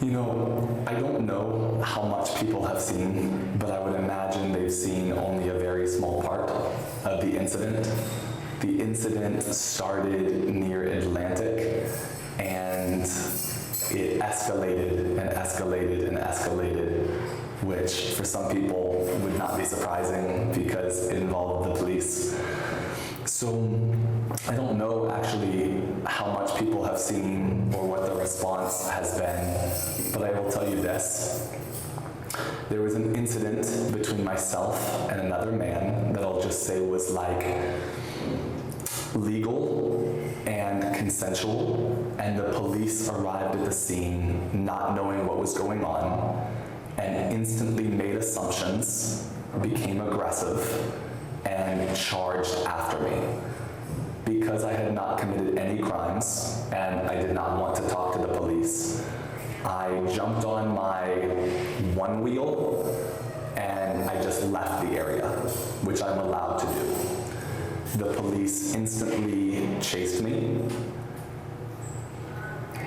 You know, I don't know how much people have seen, but I would imagine they've seen only a very small part of the incident. The incident started near Atlantic, and it escalated and escalated and escalated, which for some people would not be surprising because it involved the police. So I don't know actually how much people have seen or what the response has been, but I will tell you this. There was an incident between myself and another man that I'll just say was like legal and consensual, and the police arrived at the scene not knowing what was going on and instantly made assumptions, became aggressive, and charged after me. Because I had not committed any crimes and I did not want to talk to the police, I jumped on my one wheel and I just left the area, which I'm allowed to do. The police instantly chased me.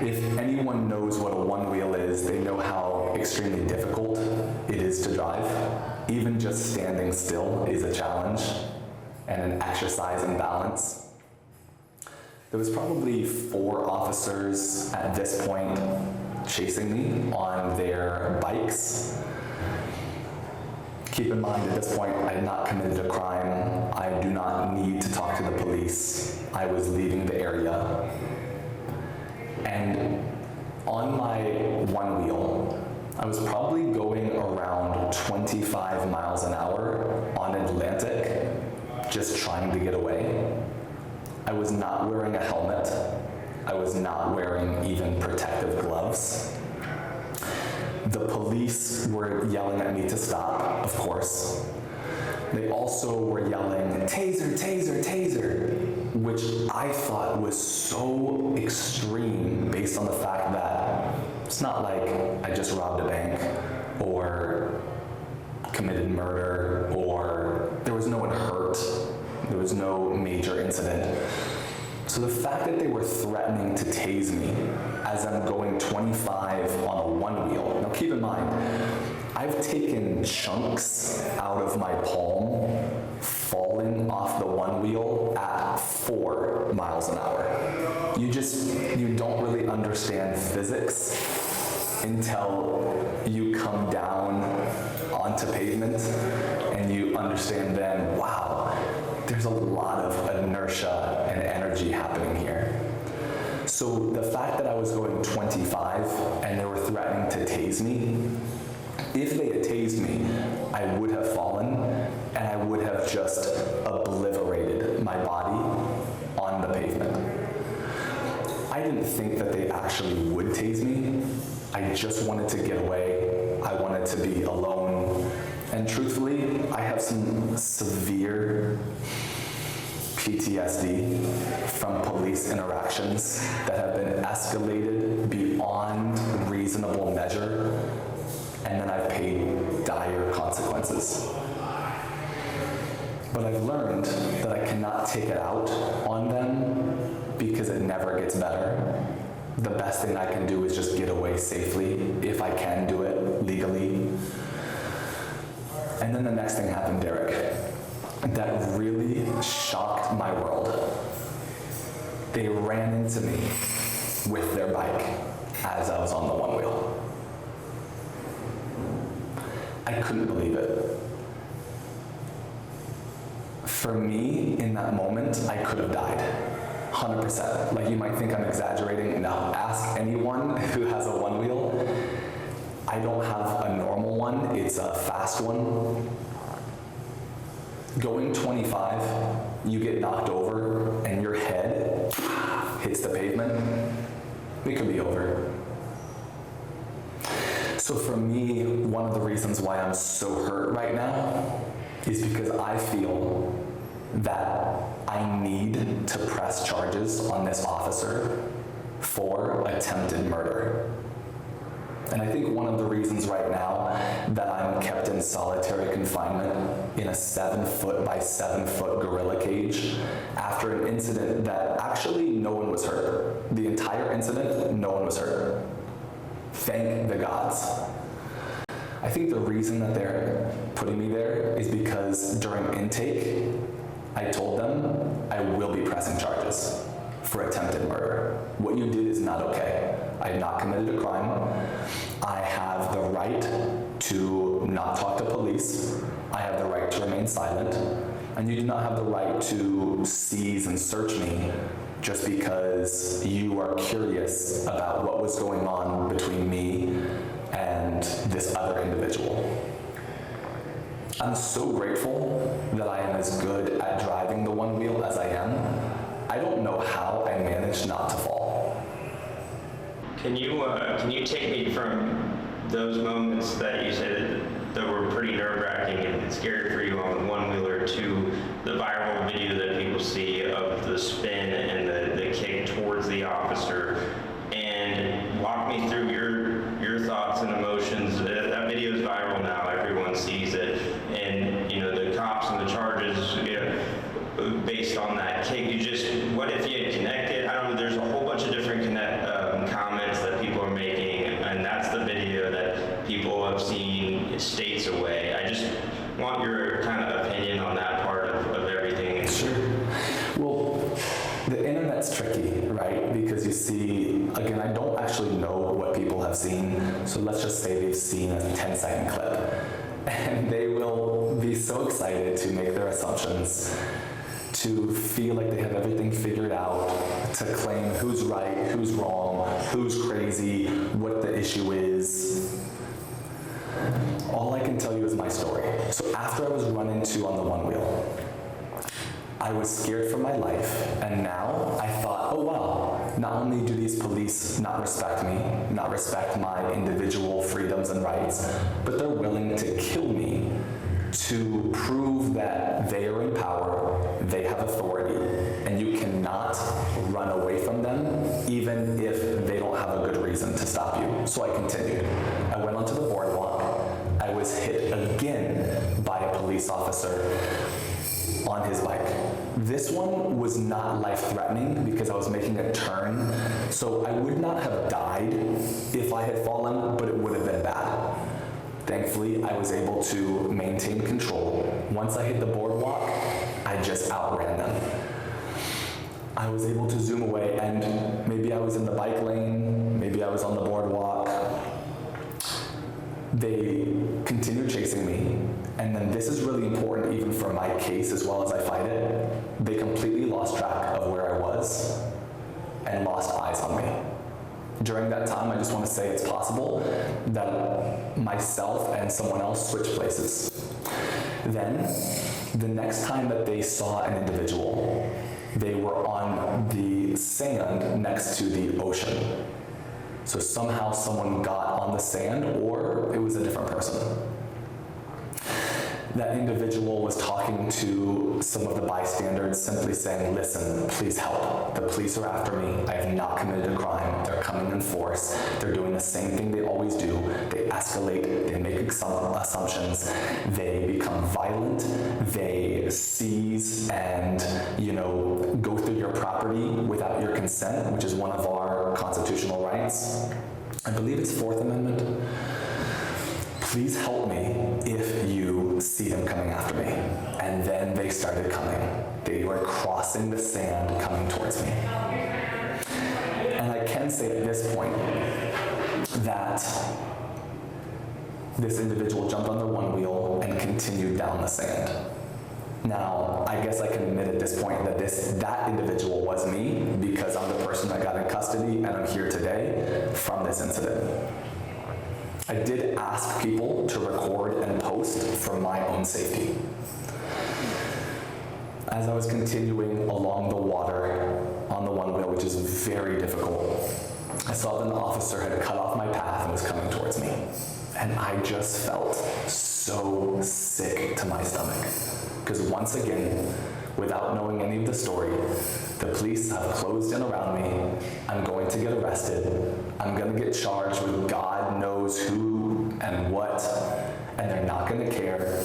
If anyone knows what a one wheel is, they know how extremely difficult it is to drive. Even just standing still is a challenge and an exercise in balance. There was probably 4 officers at this point chasing me on their bikes. Keep in mind, at this point, I had not committed a crime. I do not need to talk to the police. I was leaving the area. And on my one wheel, I was probably going around 25 miles an hour on Atlantic, just trying to get away. I was not wearing a helmet. I was not wearing even protective gloves. The police were yelling at me to stop, of course. They also were yelling, "Taser, taser, taser," which I thought was so extreme based on the fact that it's not like I just robbed a bank or committed murder, or there was no one hurt. There was no major incident. So the fact that they were threatening to tase me as I'm going 25 on a one wheel. Now keep in mind, I've taken chunks out of my palm falling off the one wheel at 4 miles an hour. You don't really understand physics until you come down onto pavement and you understand then, wow, there's a lot of inertia and energy happening here. So the fact that I was going 25 and they were threatening to tase me, if they had tased me, I would have fallen and I would have just obliterated my body on the pavement. I didn't think that they actually would tase me. I just wanted to get away. I wanted to be alone. And truthfully, I have some severe PTSD from police interactions that have been escalated beyond reasonable measure, and then I've paid dire consequences. But I've learned that I cannot take it out on them because it never gets better. The best thing I can do is just get away safely, if I can do it legally. And then the next thing happened, Derek, that really shocked my world. They ran into me with their bike as I was on the one wheel. I couldn't believe it. For me, in that moment, I could have died, 100%. Like, you might think I'm exaggerating. No, ask anyone who has a one wheel. I don't have a normal one, it's a fast one. Going 25, you get knocked over and your head hits the pavement, it could be over. So for me, one of the reasons why I'm so hurt right now is because I feel that I need to press charges on this officer for attempted murder. And I think one of the reasons right now that I'm kept in solitary confinement in a 7-foot by 7-foot gorilla cage after an incident that actually no one was hurt. The entire incident, no one was hurt. Thank the gods. I think the reason that they're putting me there is because during intake, I told them I will be pressing charges for attempted murder. What you did is not okay. I have not committed a crime. I have the right to not talk to police. I have the right to remain silent. And you do not have the right to seize and search me just because you are curious about what was going on between me and this other individual. I'm so grateful that I am as good at driving the one wheel as I am. I don't know how I managed not to fall. Can you take me from those moments that you said that were pretty nerve-wracking and scary for you on the one-wheeler to the viral video that people see of the spin and the kick towards the officer, and walk me through your thoughts and emotions? That video is viral now, everyone sees it, and the cops and the charges based on that kick. What if you had connected? I don't know, there's a whole bunch of different comments that people are making, and that's the video that people have seen states away. I just want your kind of opinion on that part of everything. Sure. Well, the internet's tricky, right? Because you see, again, I don't actually know what people have seen, so let's just say they've seen a 10-second clip. And they will be so excited to make their assumptions, to feel like they have everything figured out, to claim who's right, who's wrong, who's crazy, what the issue is. All I can tell you is my story. So after I was run into on the one wheel, I was scared for my life, and now I thought, oh wow, not only do these police not respect me, not respect my individual freedoms and rights, but they're willing to kill me to prove that they are in power, they have authority, and you cannot run away from them, even if they don't have a good reason to stop you. So I continued. I went onto the boardwalk. I was hit again by a police officer on his bike. This one was not life-threatening because I was making a turn, so I would not have died if I had fallen, but it would have been bad. Thankfully, I was able to maintain control. Once I hit the boardwalk, I just outran them. I was able to zoom away, and maybe I was in the bike lane, maybe I was on the boardwalk. They continued chasing me, and then this is really important even for my case as well as I fight it. They completely lost track of where I was and lost eyes on me. During that time, I just want to say it's possible that myself and someone else switched places. Then, the next time that they saw an individual, they were on the sand next to the ocean. So somehow someone got on the sand, or it was a different person. That individual was talking to some of the bystanders, simply saying, listen, please help. The police are after me. I have not committed a crime. They're coming in force. They're doing the same thing they always do. They escalate. They make assumptions. They become violent. They seize and, go through your property without your consent, which is one of our constitutional rights. I believe it's Fourth Amendment. Please help me if you see them coming after me. And then they started coming. They were crossing the sand, coming towards me. And I can say at this point that this individual jumped on the one wheel and continued down the sand. Now, I guess I can admit at this point that that individual was me, because I'm the person that got in custody and I'm here today from this incident. I did ask people to record and post for my own safety. As I was continuing along the water on the one wheel, which is very difficult, I saw that an officer had cut off my path and was coming towards me. And I just felt so sick to my stomach. Because once again, without knowing any of the story, the police have closed in around me. I'm going to get arrested. I'm going to get charged with God knows who and what, and they're not going to care.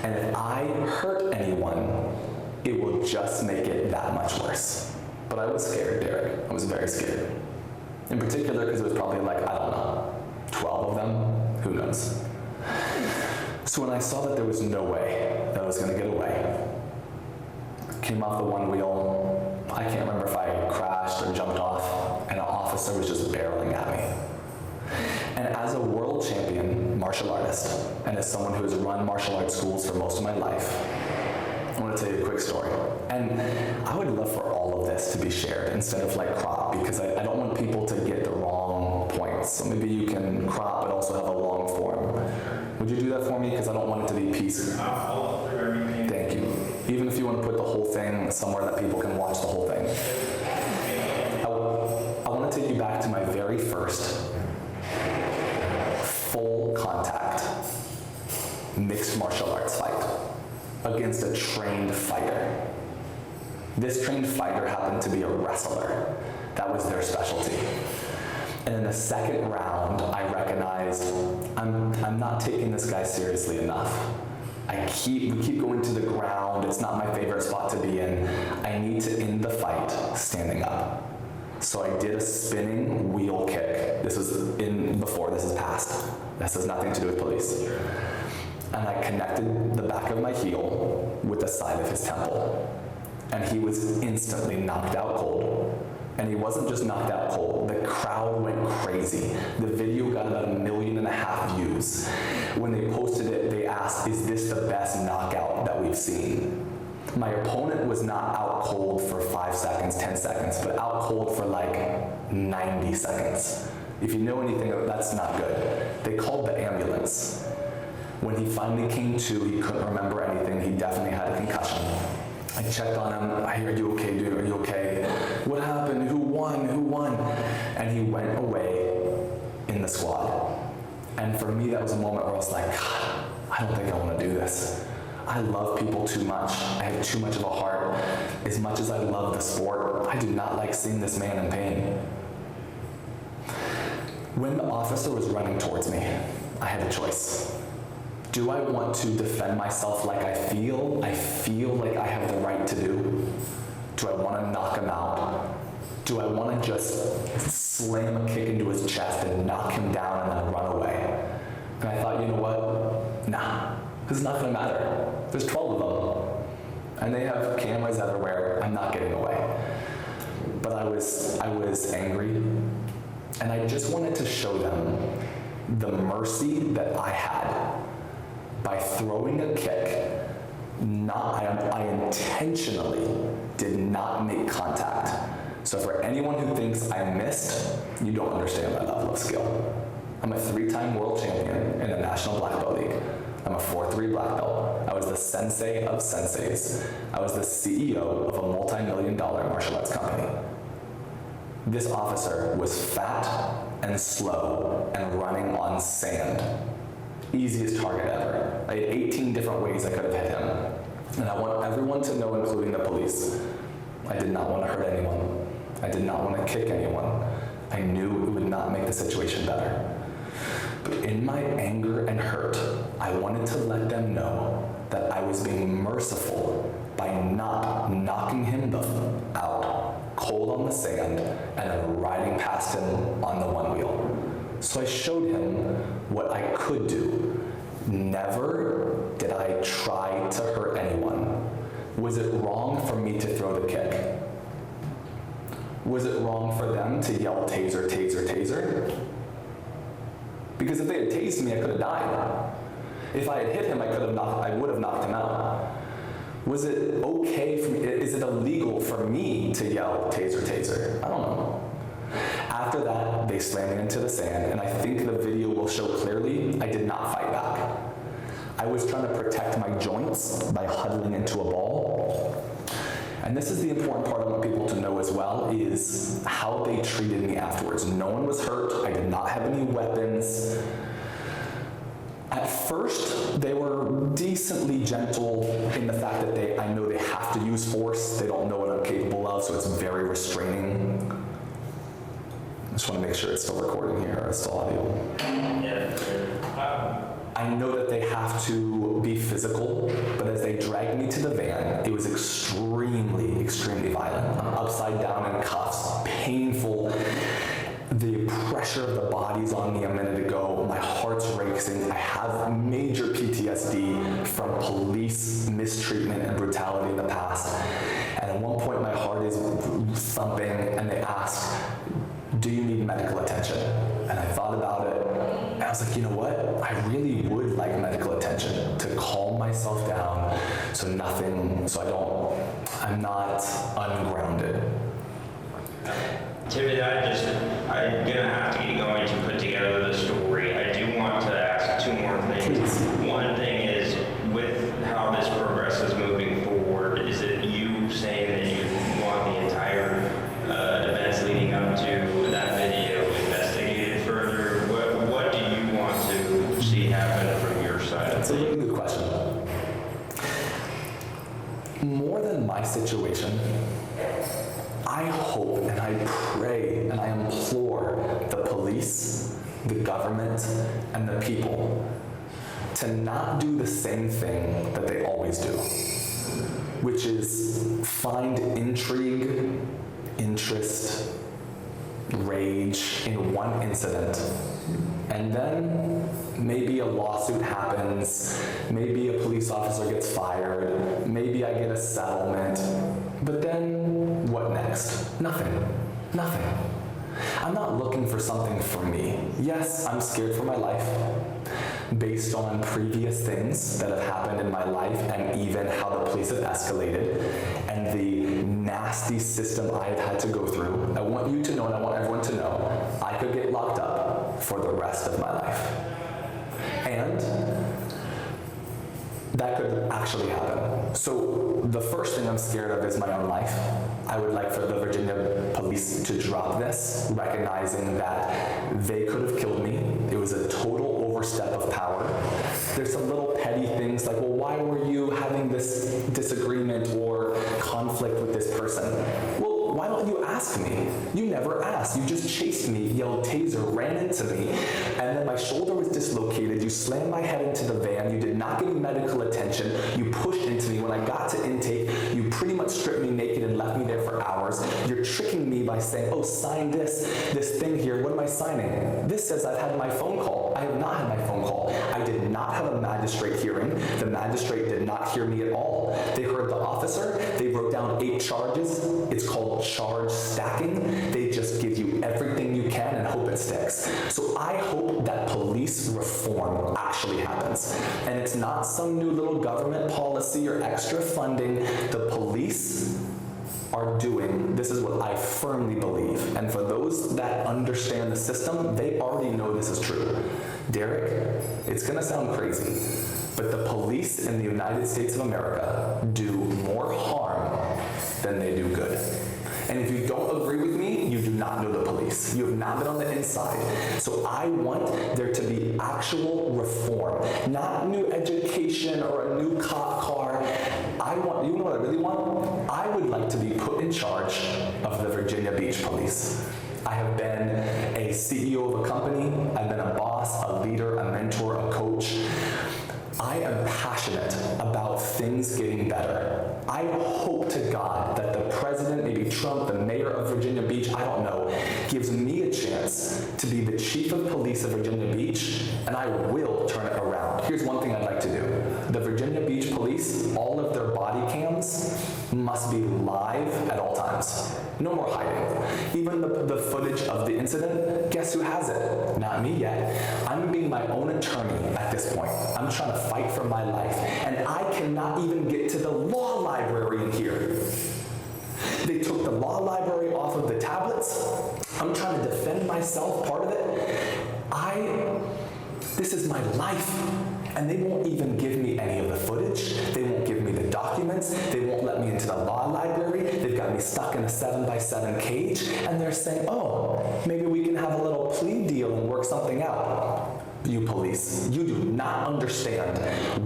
And if I hurt anyone, it will just make it that much worse. But I was scared, Derek. I was very scared. In particular, because it was probably like, I don't know, Who knows? So when I saw that there was no way that I was gonna get away, came off the one wheel, I can't remember if I crashed or jumped off, and an officer was just barreling at me. And as a world champion martial artist, and as someone who has run martial arts schools for most of my life, I want to tell you a quick story. And I would love for all of this to be shared instead of like crop, because I don't want people to get the wrong points. So maybe you can crop but also have a long form. Would you do that for me? Because I don't want it to be piece. Thank you. Even if you want to put the whole thing somewhere that people can watch the whole thing. I want to take you back to my very first full contact mixed martial arts fight against a trained fighter. This trained fighter happened to be a wrestler. That was their specialty. And in the second round, I recognized I'm not taking this guy seriously enough. We keep going to the ground. It's not my favorite spot to be in. I need to end the fight standing up. So I did a spinning wheel kick. This was before, this is past. This has nothing to do with police. And I connected the back of my heel with the side of his temple. And he was instantly knocked out cold. And he wasn't just knocked out cold, the crowd went crazy. The video got about 1.5 million views. When they posted it, they asked, is this the best knockout that we've seen? My opponent was not out cold for 5 seconds, 10 seconds, but out cold for like 90 seconds. If you know anything, that's not good. They called the ambulance. When he finally came to, he couldn't remember anything. He definitely had a concussion. I checked on him. Are you okay, dude? Are you okay? What happened? Who won? Who won? And he went away in the squad. And for me, that was a moment where I was like, God, I don't think I want to do this. I love people too much. I have too much of a heart. As much as I love the sport, I do not like seeing this man in pain. When the officer was running towards me, I had a choice. Do I want to defend myself like I feel like I have the right to do? Do I want to knock him out? Do I want to just slam a kick into his chest and knock him down and then run away? And I thought, you know what? Nah, this is not going to matter. There's 12 of them. And they have cameras everywhere. I'm not getting away. But I was angry. And I just wanted to show them the mercy that I had by throwing a kick. I intentionally did not make contact. So for anyone who thinks I missed, you don't understand my level of skill. I'm a 3-time world champion in the National Black Belt League. I'm a 4-3 black belt. I was the sensei of senseis. I was the CEO of a multi-million-dollar martial arts company. This officer was fat and slow and running on sand. Easiest target ever. I had 18 different ways I could have hit him. And I want everyone to know, including the police, I did not want to hurt anyone. I did not want to kick anyone. I knew it would not make the situation better. But in my anger and hurt, I wanted to let them know that I was being merciful by not knocking him out, cold on the sand, and then riding past him on the one wheel. So I showed him what I could do. Never did I try to hurt anyone. Was it wrong for me to throw the kick? Was it wrong for them to yell taser, taser, taser? Because if they had tased me, I could have died. If I had hit him, I would have knocked him out. Was it okay for me? Is it illegal for me to yell taser, taser? I don't know. After that, they slammed me into the sand, and I think the video will show clearly I did not fight back. I was trying to protect my joints by huddling into a ball. And this is the important part I want people to know as well, is how they treated me afterwards. No one was hurt. I did not have any weapons. At first, they were decently gentle in the fact that I know they have to use force. They don't know what I'm capable of, so it's very restraining. I just want to make sure it's still recording here, or it's still audio. Yeah. I know that they have to be physical, but as they dragged me to the van, it was extremely, extremely violent. I'm upside down in cuffs, painful. The pressure of the body's on me a minute ago. My heart's focusing. I have major PTSD from police mistreatment and brutality in the past. And at one point my heart is thumping and they asked, do you need medical attention? And I thought about it and I was like, you know what? I really would like medical attention to calm myself down I'm not ungrounded. Timothy, I'm gonna have to get going to put together the story. I do want to ask two more things. Please. One thing is, with how this progress is moving forward, is it you saying that you want the entire events leading up to that video investigated further? What do you want to see happen from your side? That's a really good question. More than my situation, I hope and I pray and I implore the police, the government, and the people to not do the same thing that they always do, which is find intrigue, interest, rage in one incident, and then maybe a lawsuit happens, maybe a police officer gets fired, maybe I get a settlement, but then what next? Nothing. I'm not looking for something for me. Yes, I'm scared for my life based on previous things that have happened in my life and even how the police have escalated and the nasty system I have had to go through. I want you to know and I want everyone to know I could get locked up for the rest of my life. And that could actually happen. So the first thing I'm scared of is my own life. I would like for the Virginia police to drop this, recognizing that they could have killed me. It was a total overstep of power. There's some little petty things like, well, why were you having this disagreement or conflict with this person? Well, why don't you ask me? You never asked. You just chased me, yelled taser, ran into me, and then my shoulder was dislocated. You slammed my head into the van. You did not give me medical attention. You pushed into me. When I got to intake, you pretty much stripped me naked and left me there for hours. You're tricking me by saying, oh, sign this thing here. What am I signing? This says I've had my phone call. I have not had my phone call. I did not have a magistrate hearing. The magistrate did not hear me at all. They heard the officer. They wrote down 8 charges. It's called charge stacking. They just give you everything you can and hope it sticks. So I hope that police reform actually happens. And it's not some new little government policy or extra funding. The police are doing, this is what I firmly believe, and for those that understand the system, they already know this is true. Derek, it's gonna sound crazy, but the police in the United States of America do more harm than they do good. And if you don't agree with me, you do not know the police. You have not been on the inside. So I want there to be actual reform, not new education or a new cop car. You know what I really want? I would like to be put in charge of the Virginia Beach Police. I have been a CEO of a company. I've been a boss, a leader, a mentor, a coach. I am passionate about things getting better. I hope to God that the president, maybe Trump, the mayor of Virginia Beach, I don't know, gives me a chance to be the chief of police of Virginia Beach, and I will turn it around. Here's one thing I'd like to do. The Virginia Beach Police, all of their body cams must be live at all times. No more hiding. Even the footage of the incident, guess who has it? Not me yet. I'm being my own attorney at this point. I'm trying to fight for my life, and I cannot even get to the law library in here. They took the law library off of the tablets. I'm trying to defend myself, part of it. This is my life, and they won't even give me any of the footage. They won't give me the documents. They won't let me into the law library. They've got me stuck in a 7x7 cage, and they're saying, oh, maybe we can have a little plea deal and work something out. You police, you do not understand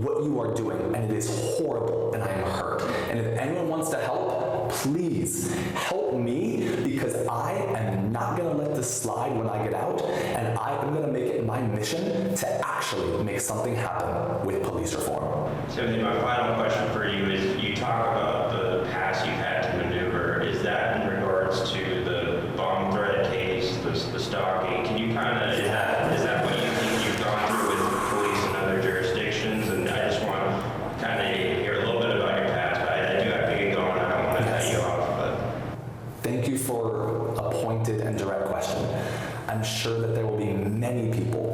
what you are doing, and it is horrible, and I am hurt. And if anyone wants to help, please help me, because I am not going to let this slide when I get out, and I am going to make it my mission to actually make something happen with police reform. So my final question for you is, you talk about the past you've had to maneuver. Is that in regards to the bomb threat case, the stalking? Can you kind of, is that what you think you've gone through with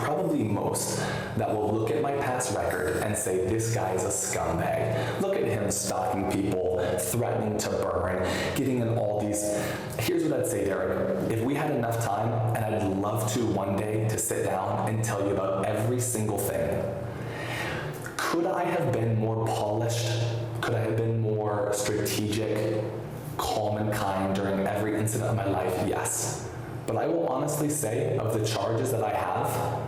probably most, that will look at my past record and say, this guy is a scumbag. Look at him stalking people, threatening to burn, getting in all these. Here's what I'd say, Derek. If we had enough time, and I'd love to one day to sit down and tell you about every single thing, could I have been more polished? Could I have been more strategic, calm and kind during every incident of my life? Yes. But I will honestly say, of the charges that I have,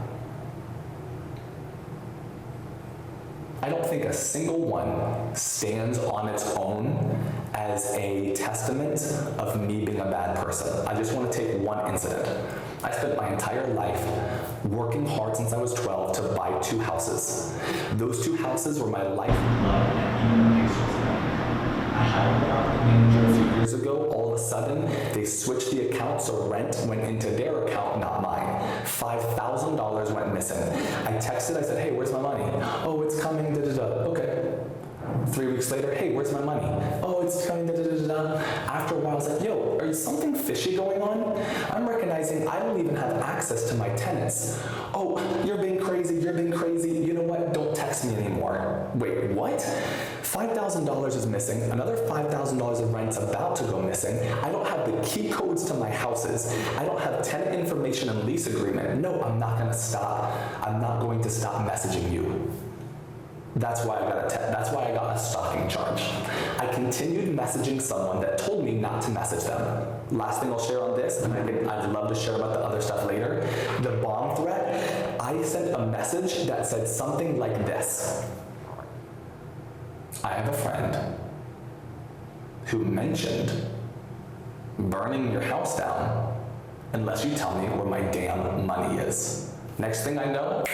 I don't think a single one stands on its own as a testament of me being a bad person. I just want to take one incident. I spent my entire life working hard since I was 12 to buy 2 houses. Those 2 houses were my life love and even pictures of them. I had a property manager a few years ago. All of a sudden, they switched the account, so rent went into their account, not mine. $5,000 went missing. I texted, I said, hey, where's my money? Oh, it's coming, da-da-da. Okay. 3 weeks later, hey, where's my money? Oh, it's coming, da-da-da-da-da. After a while, I was like, yo, are you something fishy going on? I'm recognizing I don't even have access to my tenants. Oh, you're being crazy, you're being crazy. You know what? Don't text me anymore. Wait, what? $5,000 is missing. Another $5,000 of rent's about to go missing. I don't have the key codes to my houses. I don't have tenant information and lease agreement. No, I'm not going to stop. I'm not going to stop messaging you. That's why I got a stalking charge. I continued messaging someone that told me not to message them. Last thing I'll share on this, and I'd love to share about the other stuff later. The bomb threat, I sent a message that said something like this. I have a friend who mentioned burning your house down unless you tell me where my damn money is. Next thing I know,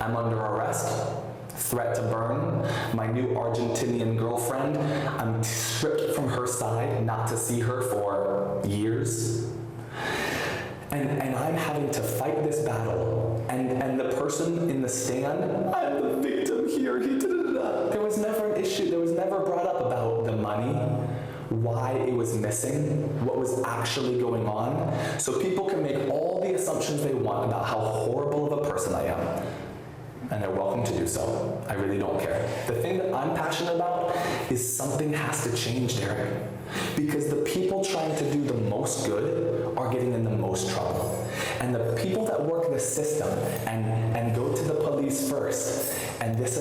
I'm under arrest. Threat to burn. My new Argentinian girlfriend, I'm stripped from her side, not to see her for years. And I'm having to fight this battle. And the person in the stand, I'm the victim here, There was never an issue, there was never brought up about the money, why it was missing, what was actually going on. So people can make all the assumptions they want about how horrible of a person I am. And they're welcome to do so. I really don't care. The thing that I'm passionate about is something has to change, Derek. Because the people trying to do the most good are getting in the most trouble. And the people that work the system and go to the police first and this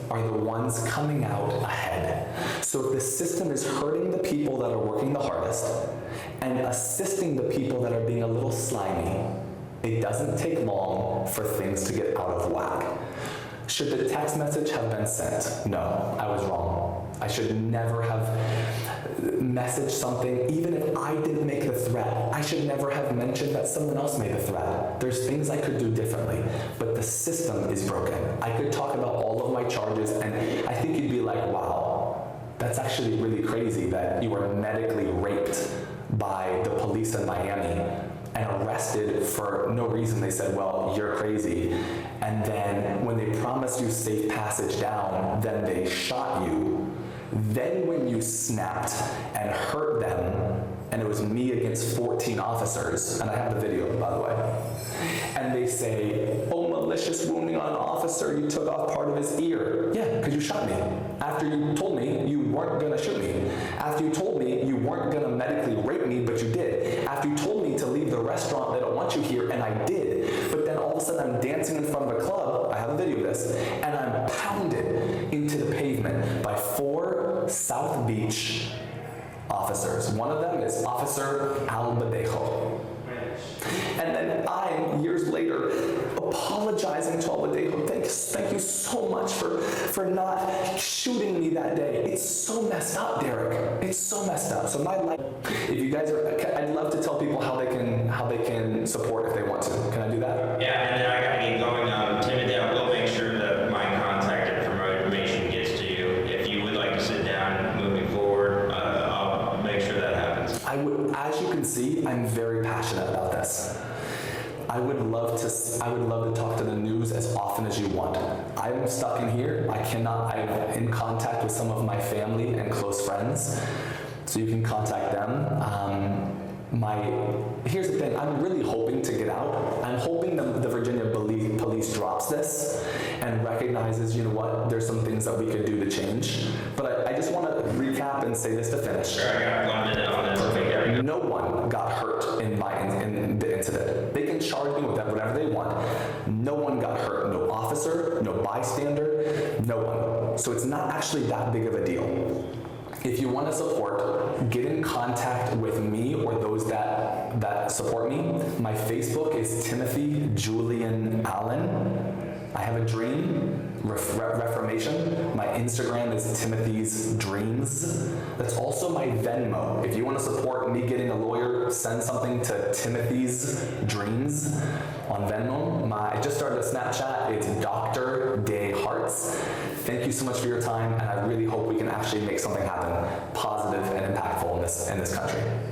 are the ones coming out ahead. So if the system is hurting the people that are working the hardest and assisting the people that are being a little slimy, it doesn't take long for things to get out of whack. Should the text message have been sent? No, I was wrong. I should never have messaged something, even if I didn't make the threat. I should never have mentioned that someone else made the threat. There's things I could do differently, but the system is broken. I could talk about all of my charges, and I think you'd be like, wow, that's actually really crazy that you were medically raped by the police in Miami and arrested for no reason. They said, well, you're crazy. And then when they promised you safe passage down, then they shot you. Then when you snapped and hurt them, and it was me against 14 officers, and I have the video, by the way, and they say, oh, malicious wounding on an officer, you took off part of his ear. Yeah, because you shot me. After you told me you weren't gonna shoot me. After you told me you weren't gonna medically rape me, but you did. After you told me to leave the restaurant, they don't want you here, and I did. But then all of a sudden I'm dancing in front of a club, I have a video of this, and I'm pounded into the pavement by 4 South Beach officers. One of them is Officer Albadejo. And then I'm, years later, apologizing to Albadejo. Thank you so much for not shooting me that day. It's so messed up, Derek. It's so messed up. So my life, if you guys are, I'd love to tell people how they can support if they want to. Can I do that? Yeah, and then I gotta get going. Timothy, I will make sure that my contact information gets to you. If you would like to sit down moving forward, I'll make sure that happens. I would, as you can see, I'm very passionate about this. I would love to talk to the news as often as you want. I'm stuck in here. I'm in contact with some of my family and close friends, so you can contact them. Here's the thing, I'm really hoping to get out. I'm hoping the Virginia police drops this and recognizes, you know what, there's some things that we could do to change. But I just want to recap and say this to finish. Sure, I got 1 minute on this. Okay. No one got hurt in the incident. They can charge me with whatever they want. No one got hurt. No officer, no bystander, no one. So it's not actually that big of a deal. If you want to support, get in contact with me or those that support me. My Facebook is Timothy Julian Allen. I have a dream, reformation. My Instagram is Timothy's Dreams. That's also my Venmo. If you want to support me getting a lawyer, send something to Timothy's Dreams on Venmo. I just started a Snapchat. It's Dr. Day Hearts. Thank you so much for your time, and I really hope we can actually make something happen positive and impactful in this country.